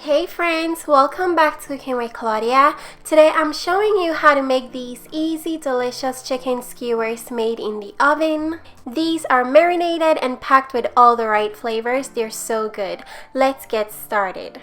Hey friends, welcome back to Cooking with Claudia. Today I'm showing you how to make these easy, delicious chicken skewers made in the oven. These are marinated and packed with all the right flavors. They're so good. Let's get started.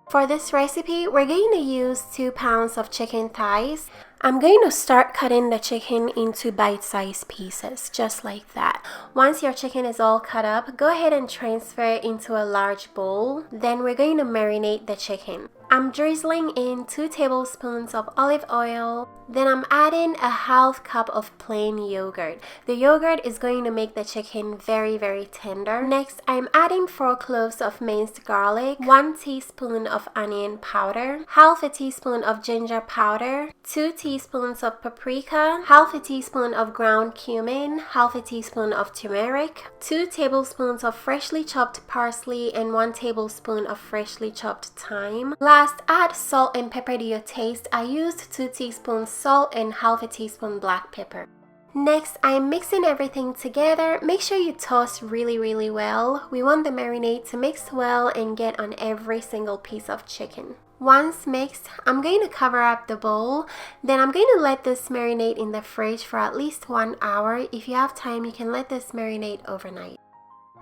For this recipe, we're going to use 2 pounds of chicken thighs. I'm going to start cutting the chicken into bite-sized pieces, just like that. Once your chicken is all cut up, go ahead and transfer it into a large bowl. Then we're going to marinate the chicken. I'm drizzling in 2 tablespoons of olive oil. Then I'm adding a half cup of plain yogurt. The yogurt is going to make the chicken very tender. Next, I'm adding 4 cloves of minced garlic, 1 teaspoon of onion powder, half a teaspoon of ginger powder, 2 teaspoons of paprika, half a teaspoon of ground cumin, half a teaspoon of tumeric, 2 tablespoons of freshly chopped parsley, and 1 tablespoon of freshly chopped thyme. Last, add salt and pepper to your taste. I used 2 teaspoons salt and half a teaspoon black pepper. Next, I'm mixing everything together. Make sure you toss really well. We want the marinade to mix well and get on every single piece of chicken. Once mixed, I'm going to cover up the bowl. Then I'm going to let this marinate in the fridge for at least 1 hour. If you have time, you can let this marinate overnight.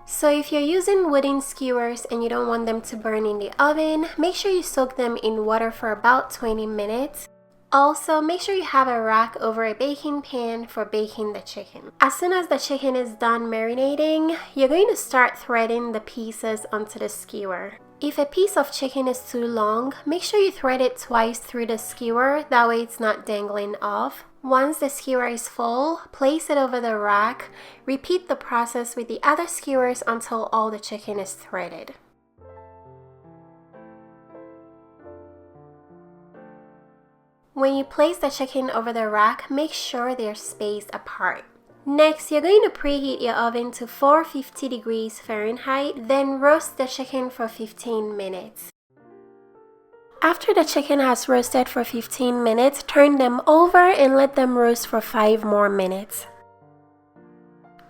So if you're using wooden skewers and you don't want them to burn in the oven, make sure you soak them in water for about 20 minutes. Also, make sure you have a rack over a baking pan for baking the chicken. As soon as the chicken is done marinating, you're going to start threading the pieces onto the skewer. If a piece of chicken is too long, make sure you thread it twice through the skewer, that way it's not dangling off. Once the skewer is full, place it over the rack. Repeat the process with the other skewers until all the chicken is threaded. When you place the chicken over the rack, make sure they're spaced apart. Next, you're going to preheat your oven to 450 degrees Fahrenheit, then roast the chicken for 15 minutes. After the chicken has roasted for 15 minutes, turn them over and let them roast for 5 more minutes.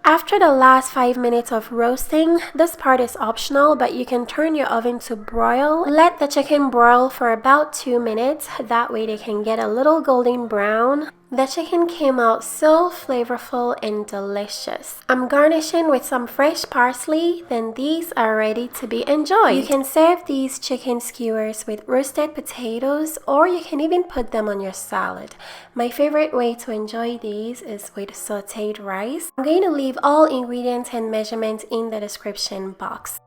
After the last 5 minutes of roasting, this part is optional, but you can turn your oven to broil. Let the chicken broil for about 2 minutes, that way they can get a little golden brown. The chicken came out so flavorful and delicious. I'm garnishing with some fresh parsley, then these are ready to be enjoyed. You can serve these chicken skewers with roasted potatoes, or you can even put them on your salad. My favorite way to enjoy these is with sauteed rice. I'm going to leave all ingredients and measurements in the description box.